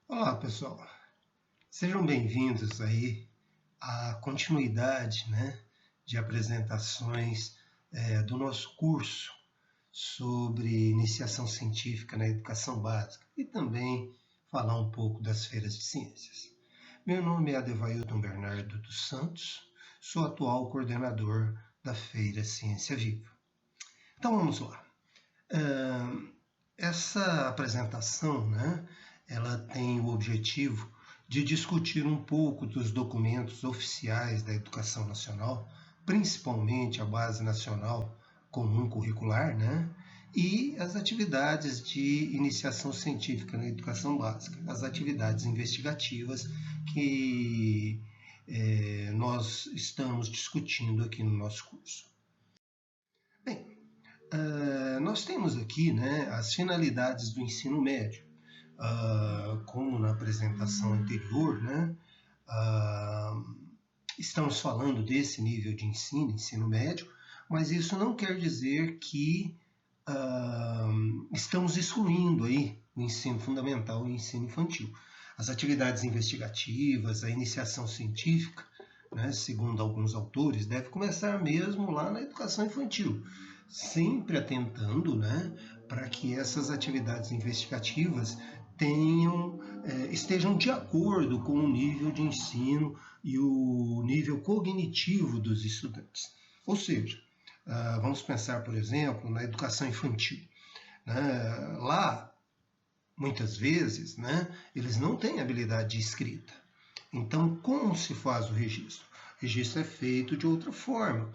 Olá, pessoal. Sejam bem-vindos aí à continuidade, de apresentações do nosso curso sobre iniciação científica na educação básica e também falar um pouco das feiras de ciências. Meu nome é Adevailton Bernardo dos Santos, sou atual coordenador da Feira Ciência Viva. Então vamos lá. Essa apresentação, ela tem o objetivo de discutir um pouco dos documentos oficiais da educação nacional, principalmente a Base Nacional Comum Curricular, e as atividades de iniciação científica na educação básica, as atividades investigativas que nós estamos discutindo aqui no nosso curso. Bem, nós temos aqui as finalidades do ensino médio, como na apresentação anterior, estamos falando desse nível de ensino médio, mas isso não quer dizer que estamos excluindo aí o ensino fundamental e o ensino infantil. As atividades investigativas, a iniciação científica, segundo alguns autores, deve começar mesmo lá na educação infantil, sempre atentando para que essas atividades investigativas estejam de acordo com o nível de ensino e o nível cognitivo dos estudantes. Ou seja, vamos pensar, por exemplo, na educação infantil. Lá, muitas vezes, eles não têm habilidade de escrita. Então, como se faz o registro? O registro é feito de outra forma,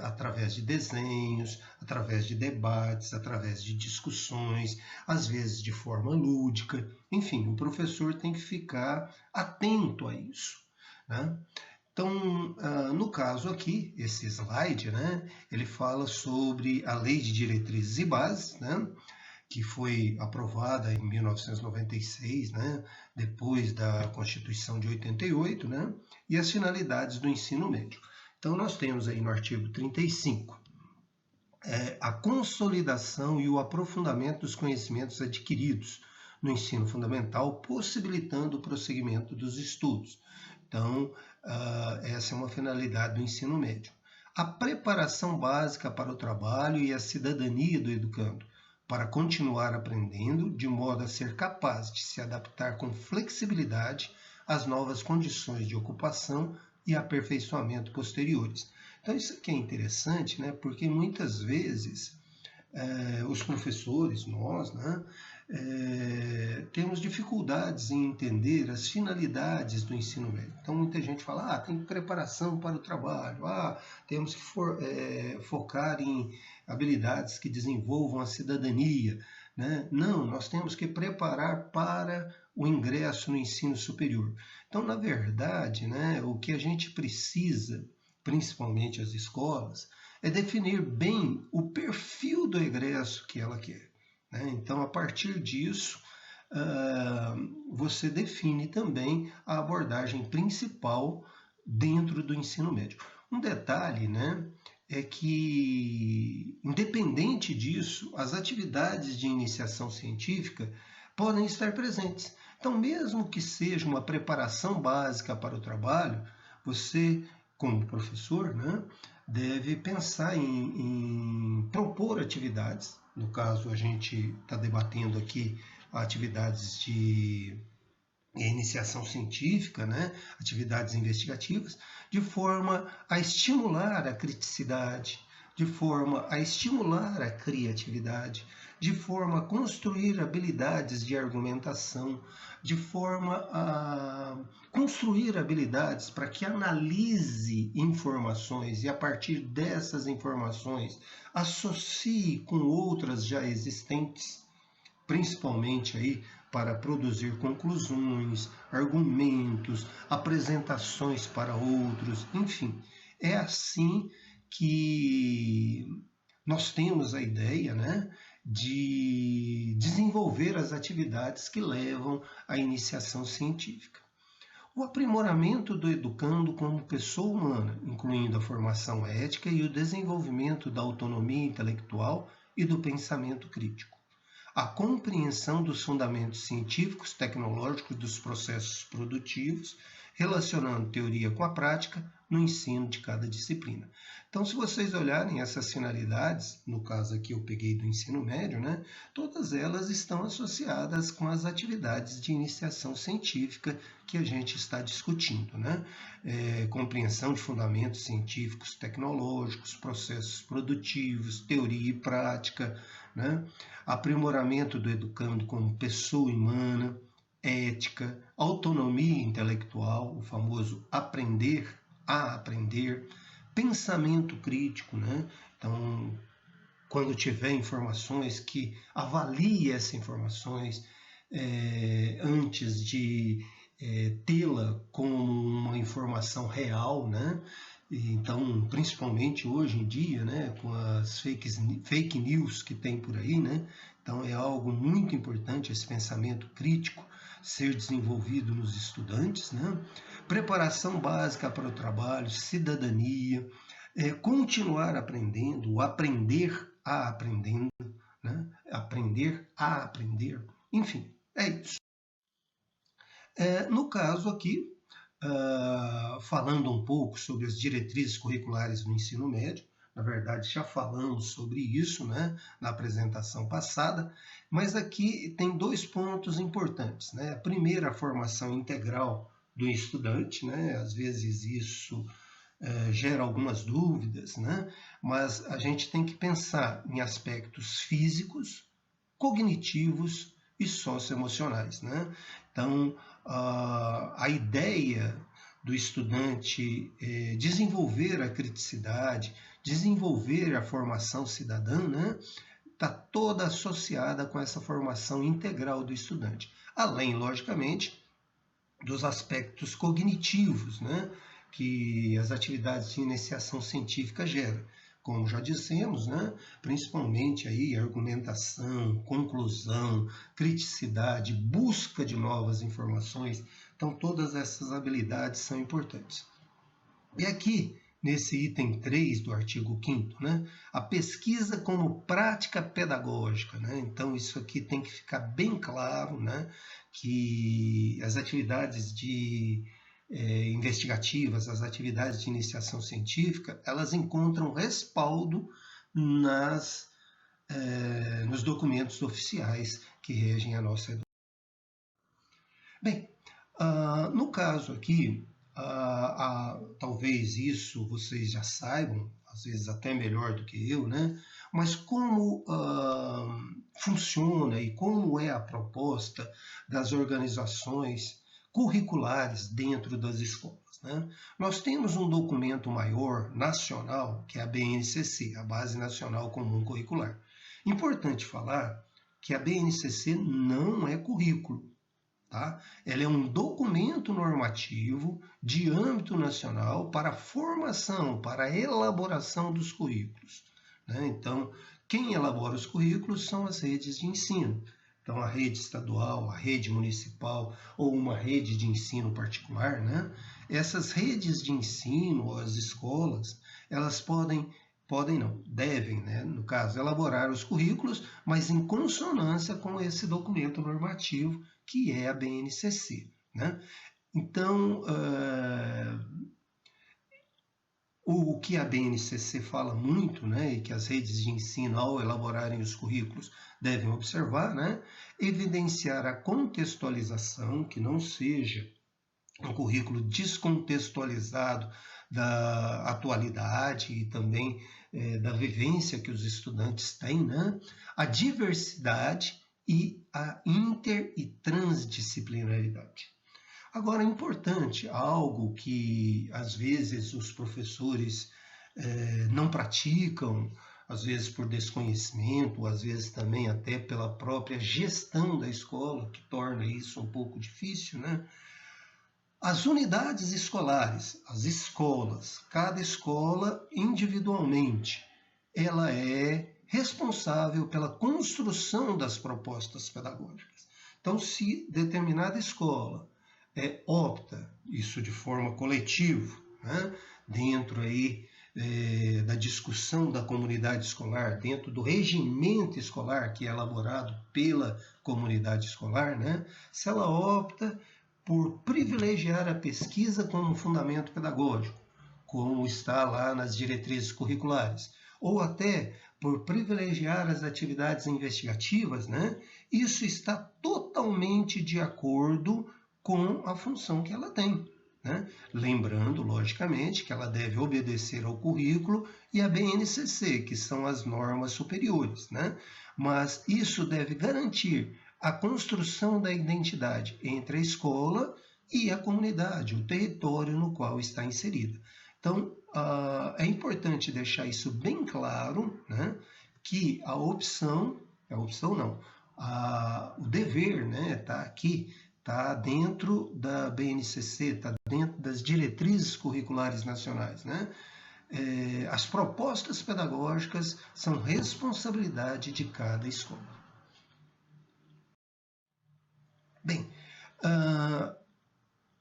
através de desenhos, através de debates, através de discussões, às vezes de forma lúdica. Enfim, o professor tem que ficar atento a isso. Então, no caso aqui, esse slide, ele fala sobre a Lei de Diretrizes e Bases, que foi aprovada em 1996, depois da Constituição de 88, e as finalidades do ensino médio. Então, nós temos aí no artigo 35 a consolidação e o aprofundamento dos conhecimentos adquiridos no ensino fundamental, possibilitando o prosseguimento dos estudos. Então, essa é uma finalidade do ensino médio. A preparação básica para o trabalho e a cidadania do educando, para continuar aprendendo, de modo a ser capaz de se adaptar com flexibilidade às novas condições de ocupação e aperfeiçoamento posteriores. Então, isso aqui é interessante, porque muitas vezes os professores, nós, temos dificuldades em entender as finalidades do ensino médio. Então, muita gente fala, tem preparação para o trabalho, temos que focar em habilidades que desenvolvam a cidadania. Não, nós temos que preparar para o ingresso no ensino superior. Então, na verdade, o que a gente precisa, principalmente as escolas, é definir bem o perfil do egresso que ela quer. Então, a partir disso, você define também a abordagem principal dentro do ensino médio. Um detalhe, é que, independente disso, as atividades de iniciação científica podem estar presentes. Então, mesmo que seja uma preparação básica para o trabalho, você, como professor, deve pensar em propor atividades. No caso, a gente está debatendo aqui atividades de iniciação científica, atividades investigativas, de forma a estimular a criticidade, de forma a estimular a criatividade, de forma a construir habilidades de argumentação, de forma a construir habilidades para que analise informações e, a partir dessas informações, associe com outras já existentes, principalmente aí para produzir conclusões, argumentos, apresentações para outros, enfim. É assim que nós temos a ideia, de desenvolver as atividades que levam à iniciação científica. O aprimoramento do educando como pessoa humana, incluindo a formação ética e o desenvolvimento da autonomia intelectual e do pensamento crítico. a compreensão dos fundamentos científicos, tecnológicos dos processos produtivos, relacionando teoria com a prática no ensino de cada disciplina. Então, se vocês olharem essas finalidades, no caso aqui eu peguei do ensino médio, né, todas elas estão associadas com as atividades de iniciação científica que a gente está discutindo, né? Compreensão de fundamentos científicos, tecnológicos, processos produtivos, teoria e prática, né? Aprimoramento do educando como pessoa humana, ética, autonomia intelectual, o famoso aprender a aprender, pensamento crítico, né? Então, quando tiver informações, que avalie essas informações antes de tê-la como uma informação real, né? Então, principalmente hoje em dia, né, com as fake news que tem por aí, né? Então, é algo muito importante esse pensamento crítico ser desenvolvido nos estudantes, né? Preparação básica para o trabalho, cidadania, continuar aprendendo, aprender a aprendendo, né? Aprender a aprender, enfim, é isso. No caso aqui, falando um pouco sobre as diretrizes curriculares do ensino médio, na verdade já falamos sobre isso, né, na apresentação passada, mas aqui tem 2 pontos importantes, né? A primeira, a formação integral do estudante, né? Às vezes isso gera algumas dúvidas, né? Mas a gente tem que pensar em aspectos físicos, cognitivos e socioemocionais, né? Então, a ideia do estudante desenvolver a criticidade, desenvolver a formação cidadã, né? Está toda associada com essa formação integral do estudante. Além, logicamente, dos aspectos cognitivos, né? Que as atividades de iniciação científica geram. Como já dissemos, né? Principalmente aí argumentação, conclusão, criticidade, busca de novas informações. Então, todas essas habilidades são importantes. E aqui, nesse item 3 do artigo 5º, né, a pesquisa como prática pedagógica, né? Então, isso aqui tem que ficar bem claro, né, que as atividades investigativas, as atividades de iniciação científica, elas encontram respaldo nos documentos oficiais que regem a nossa educação. Bem, no caso aqui, talvez isso vocês já saibam, às vezes até melhor do que eu, né? Mas como funciona e como é a proposta das organizações curriculares dentro das escolas, né? Nós temos um documento maior nacional, que é a BNCC, a Base Nacional Comum Curricular. Importante falar que a BNCC não é currículo. Tá? Ela é um documento normativo de âmbito nacional para a formação, para a elaboração dos currículos, né? Então, quem elabora os currículos são as redes de ensino. Então, a rede estadual, a rede municipal ou uma rede de ensino particular, né? Essas redes de ensino, as escolas, elas devem, né, no caso, elaborar os currículos, mas em consonância com esse documento normativo que é a BNCC, né? Então, o que a BNCC fala muito, né, e que as redes de ensino, ao elaborarem os currículos, devem observar, né, evidenciar a contextualização, que não seja um currículo descontextualizado da atualidade e também da vivência que os estudantes têm, né? A diversidade e a inter e transdisciplinaridade. Agora, é importante, algo que às vezes os professores não praticam, às vezes por desconhecimento, às vezes também até pela própria gestão da escola, que torna isso um pouco difícil, né? As unidades escolares, as escolas, cada escola individualmente, ela é responsável pela construção das propostas pedagógicas. Então, se determinada escola opta, isso de forma coletiva, né, dentro aí da discussão da comunidade escolar, dentro do regimento escolar que é elaborado pela comunidade escolar, né? Se ela opta por privilegiar a pesquisa como fundamento pedagógico, como está lá nas diretrizes curriculares, ou até por privilegiar as atividades investigativas, né? Isso está totalmente de acordo com a função que ela tem. Né? Lembrando, logicamente, que ela deve obedecer ao currículo e à BNCC, que são as normas superiores. Né? Mas isso deve garantir a construção da identidade entre a escola e a comunidade, o território no qual está inserida. Então, é importante deixar isso bem claro, né? Que a opção não, o dever, né, está aqui, está dentro da BNCC, está dentro das diretrizes curriculares nacionais. Né? As propostas pedagógicas são responsabilidade de cada escola. Bem,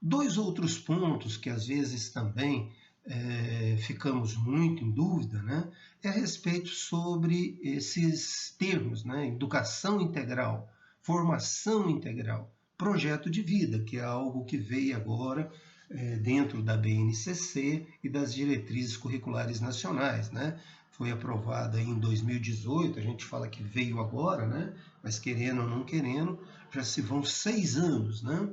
dois outros pontos que às vezes também ficamos muito em dúvida, né, é a respeito sobre esses termos, né, educação integral, formação integral, projeto de vida, que é algo que veio agora dentro da BNCC e das diretrizes curriculares nacionais, né? Foi aprovada em 2018, a gente fala que veio agora, né? Mas querendo ou não querendo, já se vão 6 anos, né?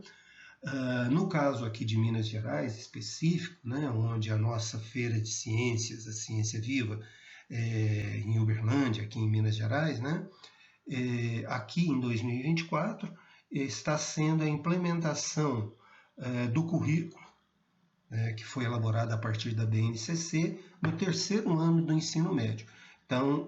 No caso aqui de Minas Gerais, específico, né, onde a nossa feira de ciências, a Ciência Viva, em Uberlândia, aqui em Minas Gerais, né, aqui em 2024, está sendo a implementação do currículo, que foi elaborado a partir da BNCC, no 3º ano do ensino médio. Então,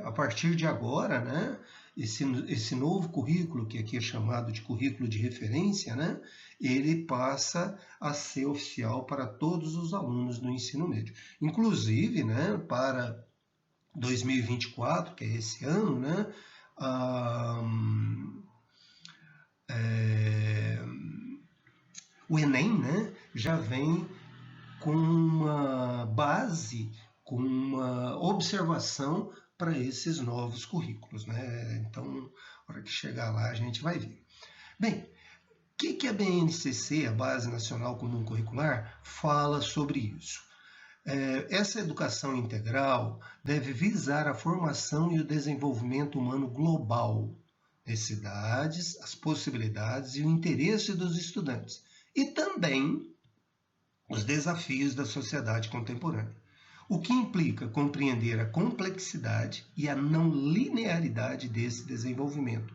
a partir de agora, né, esse novo currículo, que aqui é chamado de currículo de referência, né, ele passa a ser oficial para todos os alunos do ensino médio. Inclusive, né, para 2024, que é esse ano, né, o Enem, né, já vem com uma base, com uma observação para esses novos currículos. Né? Então, na hora que chegar lá, a gente vai ver. Bem, o que a BNCC, a Base Nacional Comum Curricular, fala sobre isso? Essa educação integral deve visar a formação e o desenvolvimento humano global, necessidades, as possibilidades e o interesse dos estudantes, e também os desafios da sociedade contemporânea, o que implica compreender a complexidade e a não linearidade desse desenvolvimento,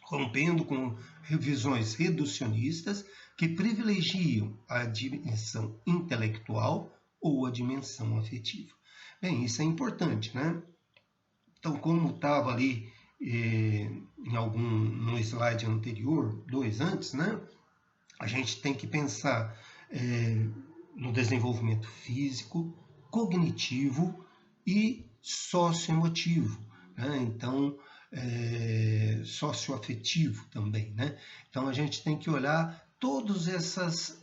rompendo com visões reducionistas que privilegiam a dimensão intelectual ou a dimensão afetiva. Bem, isso é importante, né? Então, como estava ali no slide anterior, 2 antes, né? A gente tem que pensar no desenvolvimento físico, cognitivo e socioemotivo, né? Então, socioafetivo também, né? Então, a gente tem que olhar todas essas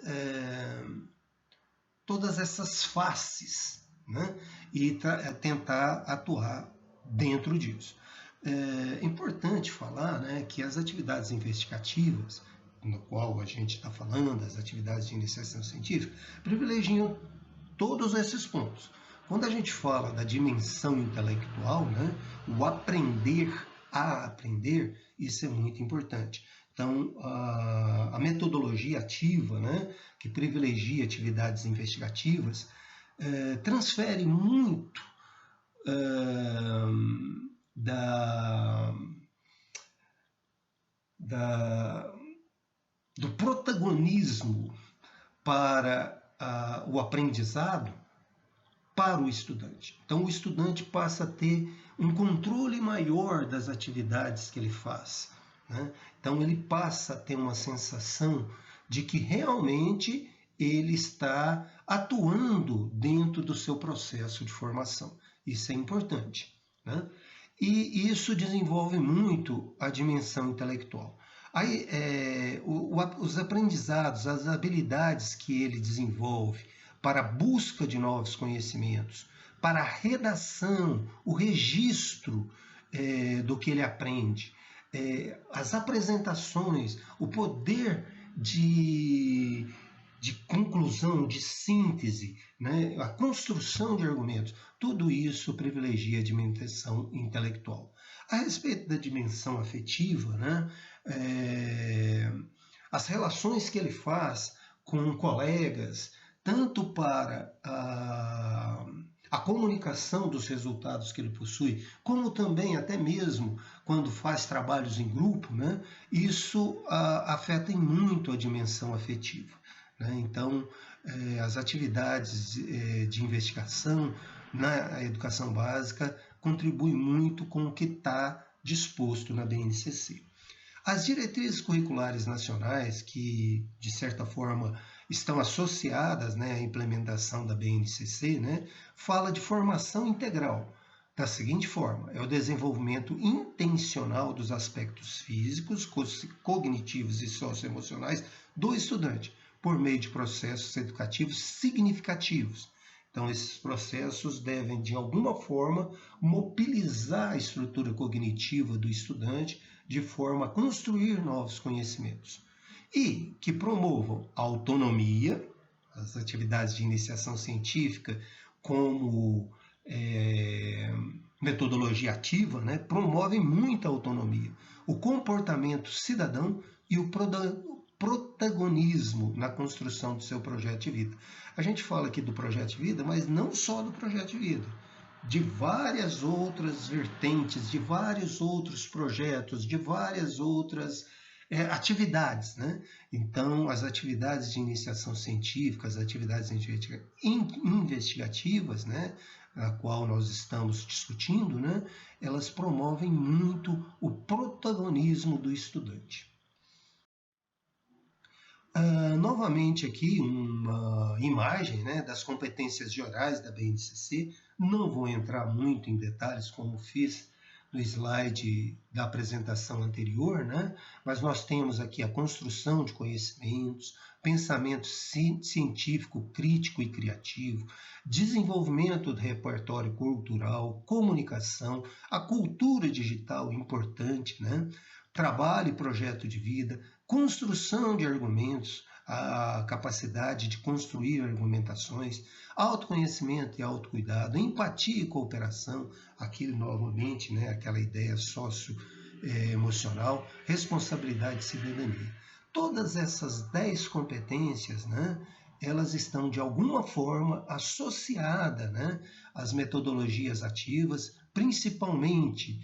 faces, né? E tentar atuar dentro disso. É importante falar, né, que as atividades investigativas, no qual a gente está falando, as atividades de iniciação científica, privilegiam todos esses pontos. Quando a gente fala da dimensão intelectual, né, o aprender a aprender, isso é muito importante. Então, a metodologia ativa, né, que privilegia atividades investigativas, transfere muito do protagonismo para o aprendizado para o estudante. Então, o estudante passa a ter um controle maior das atividades que ele faz. Né? Então, ele passa a ter uma sensação de que realmente ele está atuando dentro do seu processo de formação. Isso é importante. Né? E isso desenvolve muito a dimensão intelectual. Aí, os aprendizados, as habilidades que ele desenvolve para a busca de novos conhecimentos, para a redação, o registro do que ele aprende, as apresentações, o poder de conclusão, de síntese, né? A construção de argumentos, tudo isso privilegia a dimensão intelectual. A respeito da dimensão afetiva, né? As relações que ele faz com colegas, tanto para a comunicação dos resultados que ele possui, como também até mesmo quando faz trabalhos em grupo, né? Isso afeta muito a dimensão afetiva. Né? Então, as atividades de investigação na educação básica contribuem muito com o que está disposto na BNCC. As diretrizes curriculares nacionais, que de certa forma estão associadas, né, à implementação da BNCC, né, fala de formação integral, da seguinte forma: é o desenvolvimento intencional dos aspectos físicos, cognitivos e socioemocionais do estudante, por meio de processos educativos significativos. Então, esses processos devem, de alguma forma, mobilizar a estrutura cognitiva do estudante de forma a construir novos conhecimentos. E que promovam a autonomia, as atividades de iniciação científica, como metodologia ativa, né, promovem muita autonomia, o comportamento cidadão e o protagonismo na construção do seu projeto de vida. A gente fala aqui do projeto de vida, mas não só do projeto de vida, de várias outras vertentes, de vários outros projetos, de várias outras atividades, né? Então, as atividades de iniciação científica, as atividades investigativas, né, a qual nós estamos discutindo, né, elas promovem muito o protagonismo do estudante. Novamente aqui uma imagem, né, das competências gerais da BNCC. Não vou entrar muito em detalhes como fiz no slide da apresentação anterior, né? Mas nós temos aqui a construção de conhecimentos, pensamento científico, crítico e criativo, desenvolvimento do repertório cultural, comunicação, a cultura digital importante, né? Trabalho e projeto de vida, construção de argumentos, a capacidade de construir argumentações, autoconhecimento e autocuidado, empatia e cooperação, aquilo novamente, né, aquela ideia socioemocional, responsabilidade e cidadania. Todas essas 10 competências, né, elas estão de alguma forma associadas, né, às metodologias ativas, principalmente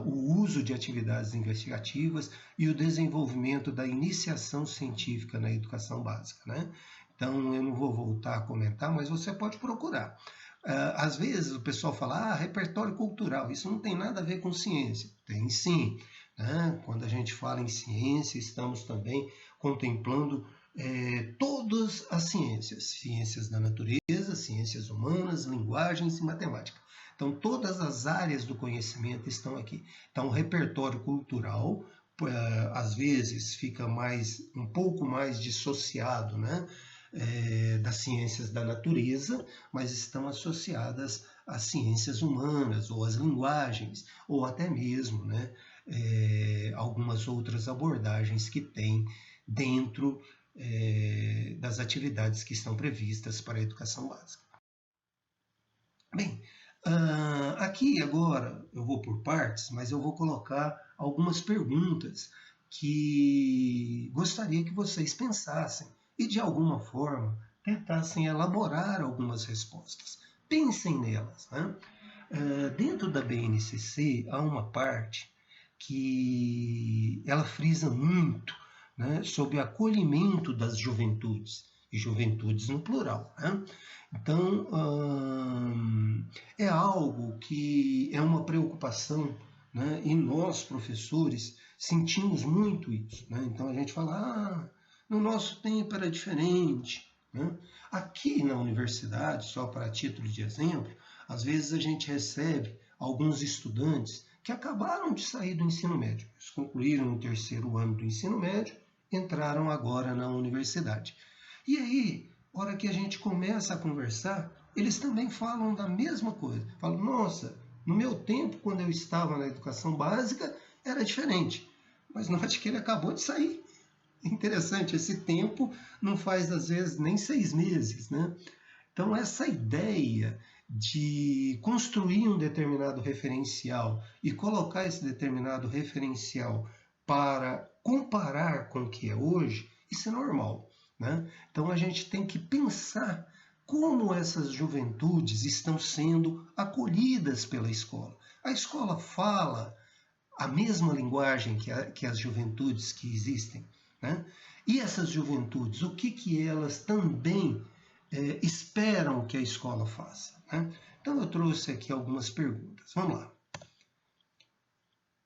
o uso de atividades investigativas e o desenvolvimento da iniciação científica na educação básica, né? Então, eu não vou voltar a comentar, mas você pode procurar. Às vezes o pessoal fala, repertório cultural, isso não tem nada a ver com ciência. Tem sim, né? Quando a gente fala em ciência, estamos também contemplando todas as ciências, ciências da natureza, ciências humanas, linguagens e matemática. Então, todas as áreas do conhecimento estão aqui. Então, o repertório cultural, às vezes, fica um pouco mais dissociado, né, das ciências da natureza, mas estão associadas às ciências humanas, ou às linguagens, ou até mesmo, né, algumas outras abordagens que tem dentro das atividades que estão previstas para a educação básica. Bem, aqui agora eu vou por partes, mas eu vou colocar algumas perguntas que gostaria que vocês pensassem e de alguma forma tentassem elaborar algumas respostas. Pensem nelas, né? Dentro da BNCC há uma parte que ela frisa muito, né, sobre o acolhimento das juventudes, e juventudes no plural, né? Então, é algo que é uma preocupação, né? E nós, professores, sentimos muito isso, né? Então, a gente fala, no nosso tempo era diferente, né? Aqui na universidade, só para título de exemplo, às vezes a gente recebe alguns estudantes que acabaram de sair do ensino médio. Eles concluíram o 3º ano do ensino médio, entraram agora na universidade. E aí, hora que a gente começa a conversar, eles também falam da mesma coisa. Falam, nossa, no meu tempo, quando eu estava na educação básica, era diferente. Mas note que ele acabou de sair. Interessante, esse tempo não faz, às vezes, nem 6 meses, né? Então, essa ideia de construir um determinado referencial e colocar esse determinado referencial para comparar com o que é hoje, isso é normal, né? Então, a gente tem que pensar como essas juventudes estão sendo acolhidas pela escola. A escola fala a mesma linguagem que as juventudes que existem, né? E essas juventudes, o que elas também esperam que a escola faça, né? Então eu trouxe aqui algumas perguntas. Vamos lá.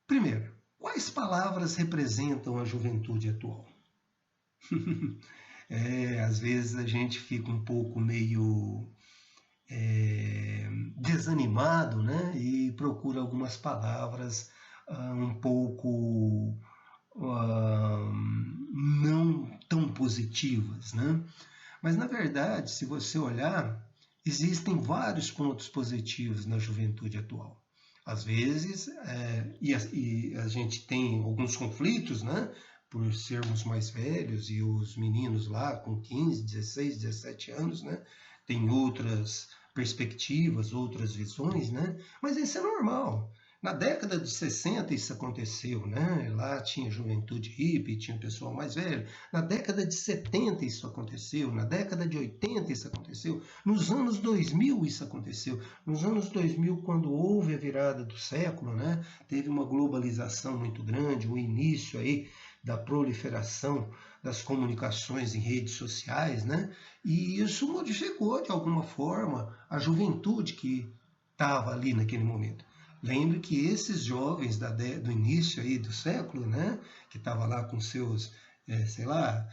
Primeiro, quais palavras representam a juventude atual? Às vezes a gente fica um pouco meio desanimado, né? E procura algumas palavras um pouco não tão positivas, né? Mas, na verdade, se você olhar, existem vários pontos positivos na juventude atual. Às vezes, e a gente tem alguns conflitos, né? Por sermos mais velhos e os meninos lá com 15, 16, 17 anos, né? Tem outras perspectivas, outras visões, né? Mas isso é normal. Na década de 60 isso aconteceu, né? Lá tinha juventude hippie, tinha pessoal mais velho. Na década de 70 isso aconteceu, na década de 80 isso aconteceu, nos anos 2000 isso aconteceu. Nos anos 2000, quando houve a virada do século, né? Teve uma globalização muito grande, o início aí da proliferação das comunicações em redes sociais, né? E isso modificou de alguma forma a juventude que estava ali naquele momento. Lembre que esses jovens do início aí do século, né, que estava lá com seus, sei lá,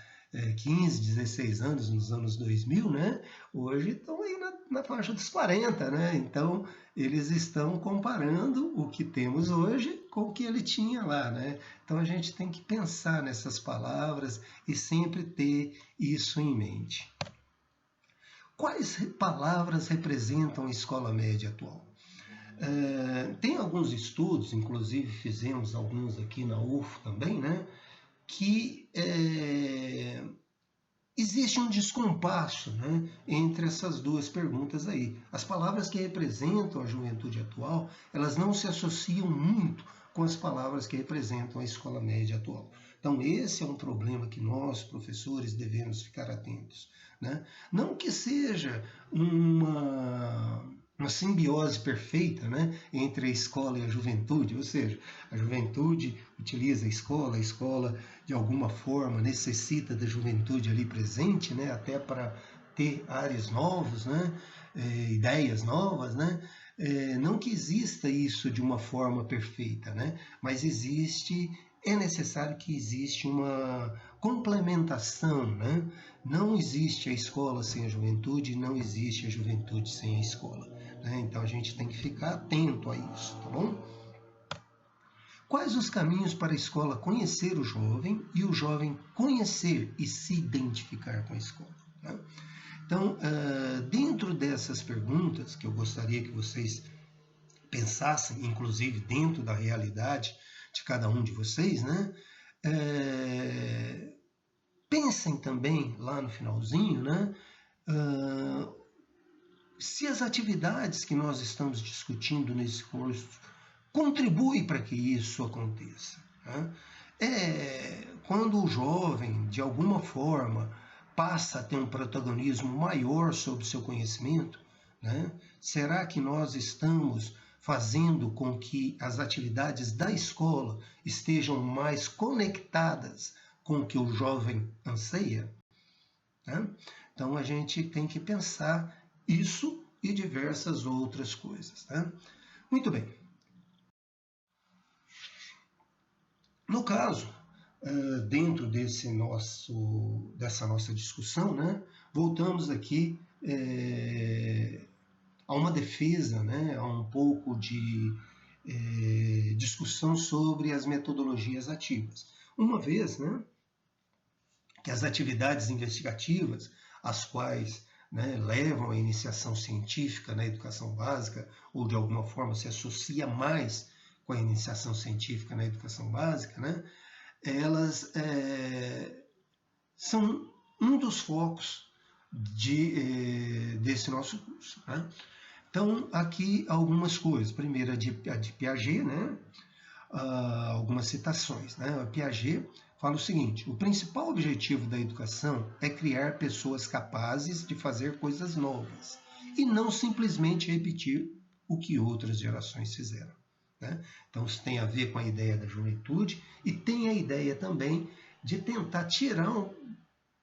15, 16 anos, nos anos 2000, né, hoje estão aí na faixa dos 40, né, então eles estão comparando o que temos hoje com o que ele tinha lá, né, então a gente tem que pensar nessas palavras e sempre ter isso em mente. Quais palavras representam a escola média atual? Tem alguns estudos, inclusive fizemos alguns aqui na UFO também, né, que existe um descompasso, né, entre essas duas perguntas aí. As palavras que representam a juventude atual, elas não se associam muito com as palavras que representam a escola média atual. Então, esse é um problema que nós, professores, devemos ficar atentos, né? Não que seja uma simbiose perfeita, né, entre a escola e a juventude, ou seja, a juventude utiliza a escola de alguma forma necessita da juventude ali presente, né, até para ter ares novos, né, ideias novas, né, não que exista isso de uma forma perfeita, né, mas é necessário que exista uma complementação, né? Não existe a escola sem a juventude, não existe a juventude sem a escola, né? Então a gente tem que ficar atento a isso, tá bom? Quais os caminhos para a escola conhecer o jovem e o jovem conhecer e se identificar com a escola, né? Então, dentro dessas perguntas, que eu gostaria que vocês pensassem, inclusive dentro da realidade de cada um de vocês, né? Pensem também lá no finalzinho, né? Se as atividades que nós estamos discutindo nesse curso contribuem para que isso aconteça, né? Quando o jovem, de alguma forma, passa a ter um protagonismo maior sobre o seu conhecimento, né? Será que nós estamos fazendo com que as atividades da escola estejam mais conectadas com o que o jovem anseia, né? Então a gente tem que pensar isso e diversas outras coisas, né? Muito bem. No caso, dentro dessa nossa discussão, né, voltamos aqui a uma defesa, né, a um pouco de discussão sobre as metodologias ativas. Uma vez, né, que as atividades investigativas, as quais, né, levam à iniciação científica na educação básica, ou de alguma forma se associa mais com a iniciação científica na educação básica, né, elas são um dos focos desse nosso curso, né? Então, aqui algumas coisas. Primeiro, a de Piaget, né? Algumas citações, né? A Piaget fala o seguinte: o principal objetivo da educação é criar pessoas capazes de fazer coisas novas e não simplesmente repetir o que outras gerações fizeram, né? Então, isso tem a ver com a ideia da juventude e tem a ideia também de tentar tirar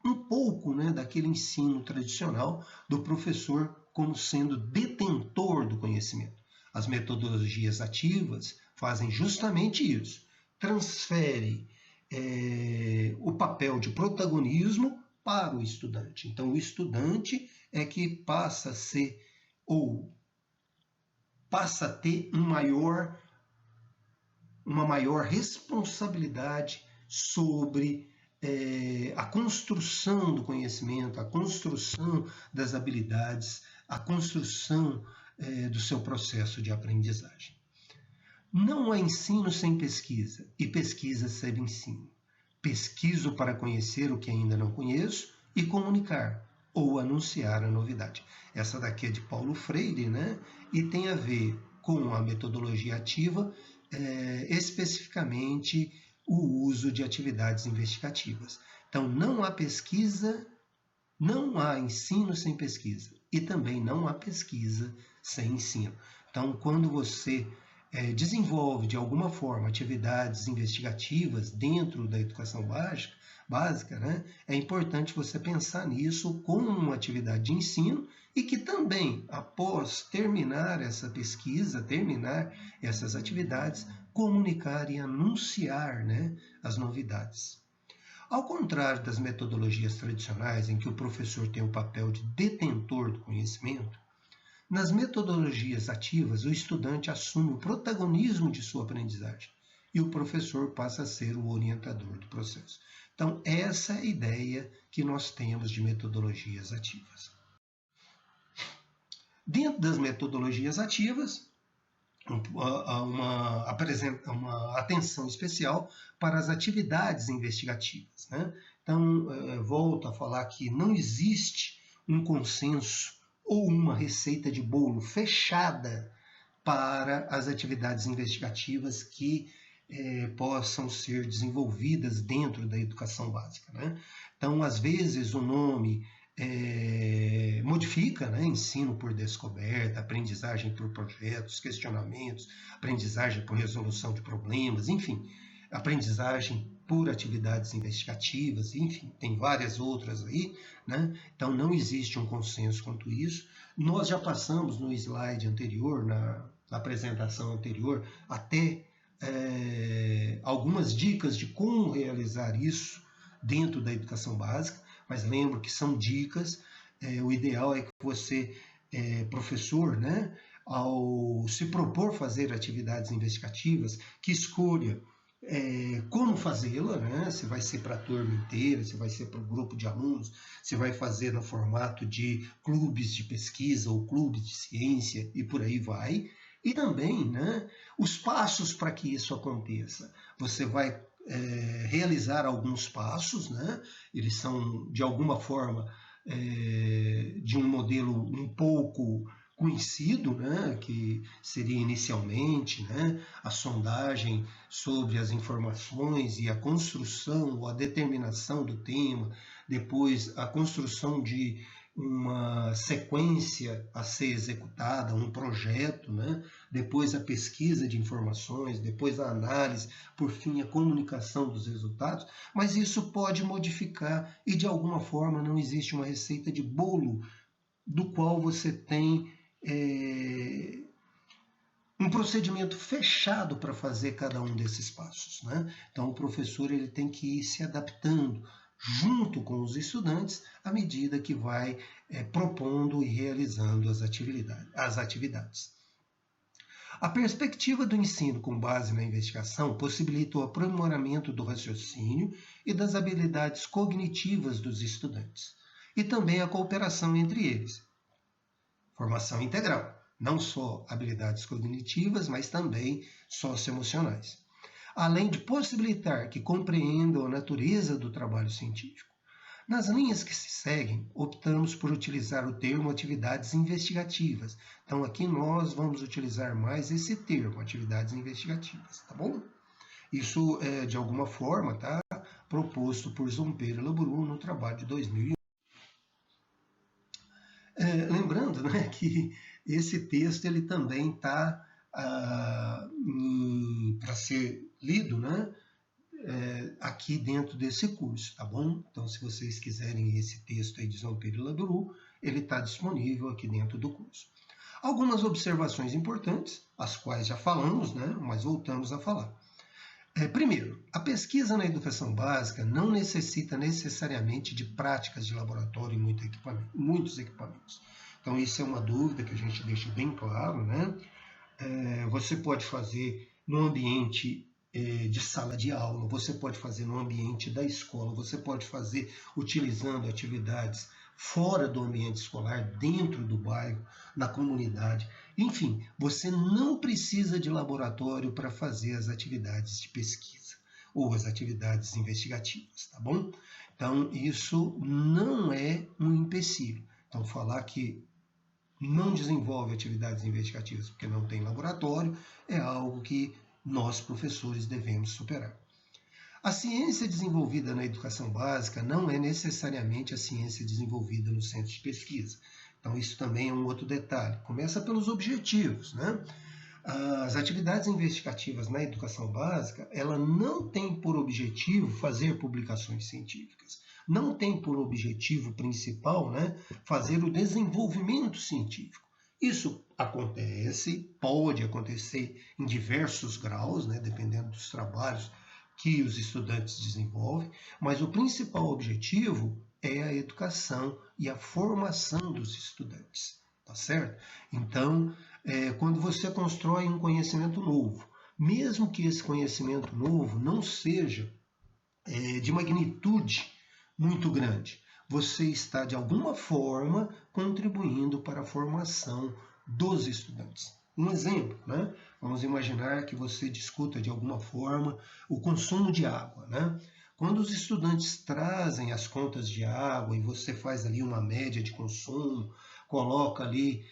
um pouco, né, daquele ensino tradicional do professor como sendo detentor do conhecimento. As metodologias ativas fazem justamente isso. Transfere o papel de protagonismo para o estudante. Então, o estudante é que passa a ser ou passa a ter uma maior responsabilidade sobre a construção do conhecimento, a construção das habilidades, a construção do seu processo de aprendizagem. Não há ensino sem pesquisa e pesquisa sem ensino. Pesquiso para conhecer o que ainda não conheço e comunicar ou anunciar a novidade. Essa daqui é de Paulo Freire, né? E tem a ver com a metodologia ativa, especificamente o uso de atividades investigativas. Então, não há pesquisa, não há ensino sem pesquisa e também não há pesquisa sem ensino. Então, quando você desenvolve de alguma forma atividades investigativas dentro da educação básica, né, é importante você pensar nisso como uma atividade de ensino e que também, após terminar essa pesquisa, terminar essas atividades, comunicar e anunciar, né, as novidades. Ao contrário das metodologias tradicionais em que o professor tem o papel de detentor do conhecimento, nas metodologias ativas, o estudante assume o protagonismo de sua aprendizagem e o professor passa a ser o orientador do processo. Então, essa é a ideia que nós temos de metodologias ativas. Dentro das metodologias ativas, uma atenção especial para as atividades investigativas, né? Então, volto a falar que não existe um consenso ou uma receita de bolo fechada para as atividades investigativas que possam ser desenvolvidas dentro da educação básica, né? Então, às vezes, o nome modifica, né? Ensino por descoberta, aprendizagem por projetos, questionamentos, aprendizagem por resolução de problemas, enfim, aprendizagem por atividades investigativas, enfim, tem várias outras aí, né? Então não existe um consenso quanto isso. Nós já passamos no slide anterior, na apresentação anterior, até algumas dicas de como realizar isso dentro da educação básica, mas lembro que são dicas. O ideal é que você, professor, né, ao se propor fazer atividades investigativas, que escolha como fazê-la, né? Se vai ser para a turma inteira, se vai ser para o grupo de alunos, se vai fazer no formato de clubes de pesquisa ou clubes de ciência e por aí vai. E também, né, os passos para que isso aconteça. Você vai realizar alguns passos, né? Eles são, de alguma forma, de um modelo um pouco conhecido, né, que seria inicialmente, né, a sondagem sobre as informações e a construção ou a determinação do tema, depois a construção de uma sequência a ser executada, um projeto, né, depois a pesquisa de informações, depois a análise, por fim a comunicação dos resultados, mas isso pode modificar e de alguma forma não existe uma receita de bolo do qual você tem um procedimento fechado para fazer cada um desses passos, né? Então o professor ele tem que ir se adaptando junto com os estudantes à medida que vai propondo e realizando as atividades. A perspectiva do ensino com base na investigação possibilita o aprimoramento do raciocínio e das habilidades cognitivas dos estudantes. e também a cooperação entre eles. Formação integral, não só habilidades cognitivas, mas também socioemocionais. Além de possibilitar que compreendam a natureza do trabalho científico. Nas linhas que se seguem, optamos por utilizar o termo atividades investigativas. Então, aqui nós vamos utilizar mais esse termo, atividades investigativas, tá bom? Isso é, de alguma forma, tá proposto por Zompeira e Laburu no trabalho de 2001. Lembrando, né, que esse texto ele também está para ser lido, né, aqui dentro desse curso, tá bom? Então, se vocês quiserem esse texto aí de Zompeira e Laburu, ele está disponível aqui dentro do curso. Algumas observações importantes, as quais já falamos, né, mas voltamos a falar. Primeiro, a pesquisa na educação básica não necessita necessariamente de práticas de laboratório e muitos equipamentos. Então, isso é uma dúvida que a gente deixa bem claro, né? Você pode fazer no ambiente de sala de aula, você pode fazer no ambiente da escola, você pode fazer utilizando atividades fora do ambiente escolar, dentro do bairro, na comunidade. Enfim, você não precisa de laboratório para fazer as atividades de pesquisa ou as atividades investigativas, tá bom? Então, isso não é um empecilho. Então, falar que não desenvolve atividades investigativas porque não tem laboratório é algo que nós, professores, devemos superar. A ciência desenvolvida na educação básica não é necessariamente a ciência desenvolvida no centro de pesquisa. Então, isso também é um outro detalhe. Começa pelos objetivos, né? As atividades investigativas na educação básica, ela não tem por objetivo fazer publicações científicas. Não tem por objetivo principal, né, fazer o desenvolvimento científico. Isso acontece, pode acontecer em diversos graus, né, dependendo dos trabalhos que os estudantes desenvolvem, mas o principal objetivo é a educação e a formação dos estudantes, tá certo? Então, quando você constrói um conhecimento novo, mesmo que esse conhecimento novo não seja de magnitude muito grande, você está, de alguma forma, contribuindo para a formação dos estudantes. Um exemplo, né? Vamos imaginar que você discuta de alguma forma o consumo de água, né? Quando os estudantes trazem as contas de água e você faz ali uma média de consumo, coloca ali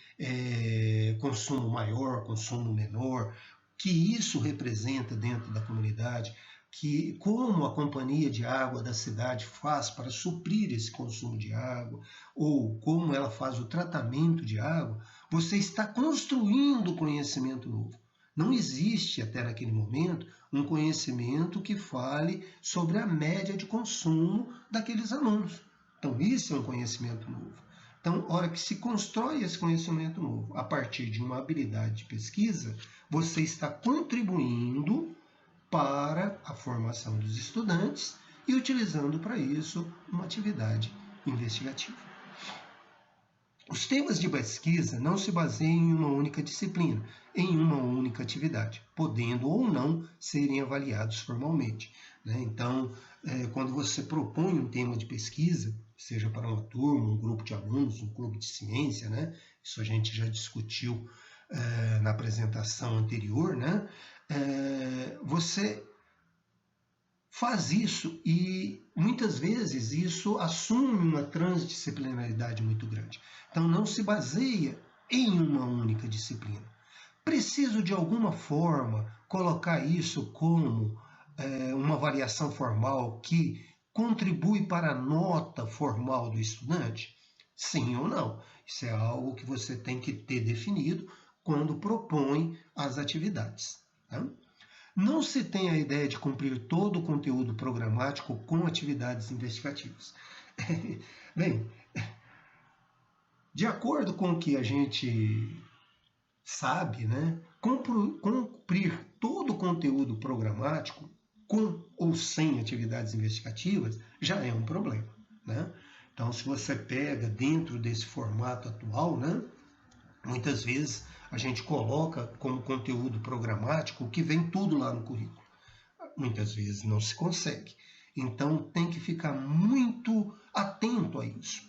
consumo maior, consumo menor, que isso representa dentro da comunidade, que como a companhia de água da cidade faz para suprir esse consumo de água, ou como ela faz o tratamento de água, você está construindo conhecimento novo. Não existe, até naquele momento, um conhecimento que fale sobre a média de consumo daqueles alunos. Então, isso é um conhecimento novo. Então, a hora que se constrói esse conhecimento novo a partir de uma habilidade de pesquisa, você está contribuindo para a formação dos estudantes e utilizando para isso uma atividade investigativa. Os temas de pesquisa não se baseiam em uma única disciplina, em uma única atividade, podendo ou não serem avaliados formalmente. Então, quando você propõe um tema de pesquisa, seja para uma turma, um grupo de alunos, um clube de ciência, isso a gente já discutiu na apresentação anterior, você faz isso e muitas vezes isso assume uma transdisciplinaridade muito grande. Então não se baseia em uma única disciplina. Preciso de alguma forma colocar isso como uma avaliação formal que contribui para a nota formal do estudante? Sim ou não? Isso é algo que você tem que ter definido quando propõe as atividades. Tá? Não se tem a ideia de cumprir todo o conteúdo programático com atividades investigativas. Bem, de acordo com o que a gente sabe, cumprir todo o conteúdo programático com ou sem atividades investigativas já é um problema. Então, se você pega dentro desse formato atual, muitas vezes a gente coloca como conteúdo programático o que vem tudo lá no currículo. Muitas vezes não se consegue. Então tem que ficar muito atento a isso.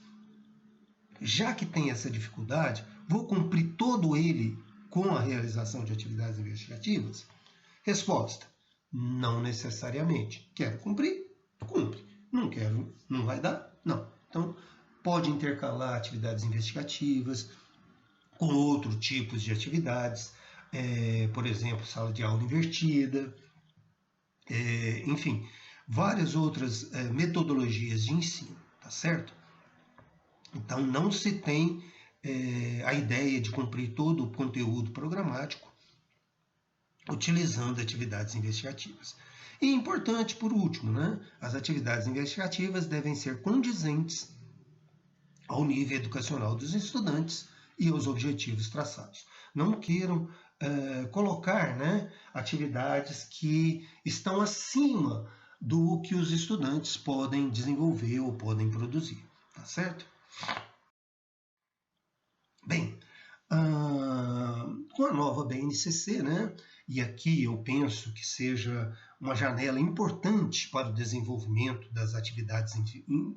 já que tem essa dificuldade, vou cumprir todo ele com a realização de atividades investigativas? Resposta: não necessariamente. Quero cumprir? Cumpre. Não quero? Não vai dar? Não. Então, pode intercalar atividades investigativas com outros tipos de atividades, por exemplo, sala de aula invertida, enfim, várias outras metodologias de ensino, tá certo? Então, não se tem a ideia de cumprir todo o conteúdo programático utilizando atividades investigativas. E importante, por último, né? As atividades investigativas devem ser condizentes ao nível educacional dos estudantes e aos objetivos traçados. Não queiram colocar, né, atividades que estão acima do que os estudantes podem desenvolver ou podem produzir, tá certo? Bem, com a nova BNCC, né, e aqui eu penso que seja uma janela importante para o desenvolvimento das atividades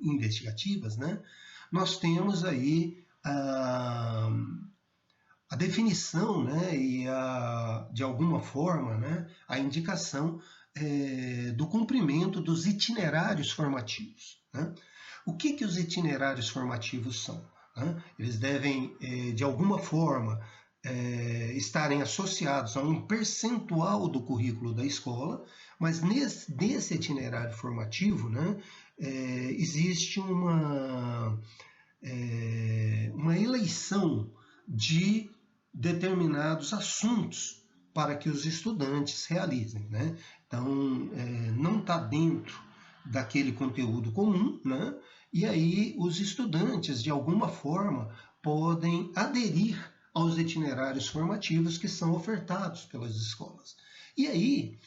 investigativas, né, nós temos aí a definição, né, e de alguma forma, né, a indicação do cumprimento dos itinerários formativos. Né? O que os itinerários formativos são? Né? Eles devem, de alguma forma, estarem associados a um percentual do currículo da escola, mas nesse itinerário formativo, né, existe uma eleição de determinados assuntos para que os estudantes realizem. Né? Então, não está dentro daquele conteúdo comum, né? E aí os estudantes, de alguma forma, podem aderir aos itinerários formativos que são ofertados pelas escolas. E aí,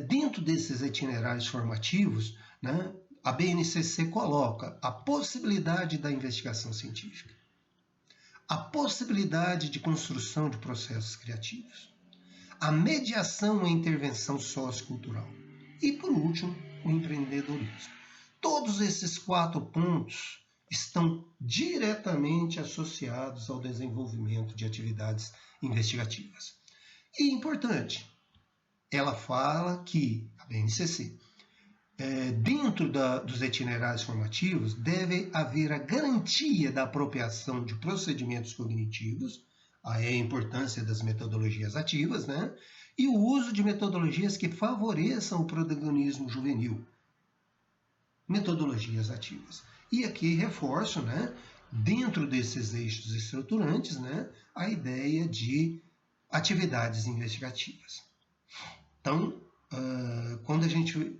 dentro desses itinerários formativos, né, a BNCC coloca a possibilidade da investigação científica, a possibilidade de construção de processos criativos, a mediação e intervenção sociocultural e, por último, o empreendedorismo. Todos esses 4 pontos estão diretamente associados ao desenvolvimento de atividades investigativas. E importante, ela fala que a BNCC, dentro dos itinerários formativos, deve haver a garantia da apropriação de procedimentos cognitivos, aí a importância das metodologias ativas, né? E o uso de metodologias que favoreçam o protagonismo juvenil, metodologias ativas. E aqui reforço, né, dentro desses eixos estruturantes, né, a ideia de atividades investigativas. Então, quando a gente,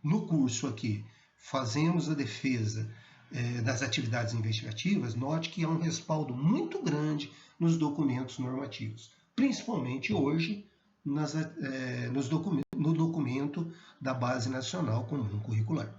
no curso aqui, fazemos a defesa das atividades investigativas, note que há um respaldo muito grande nos documentos normativos, principalmente hoje no documento da Base Nacional Comum Curricular.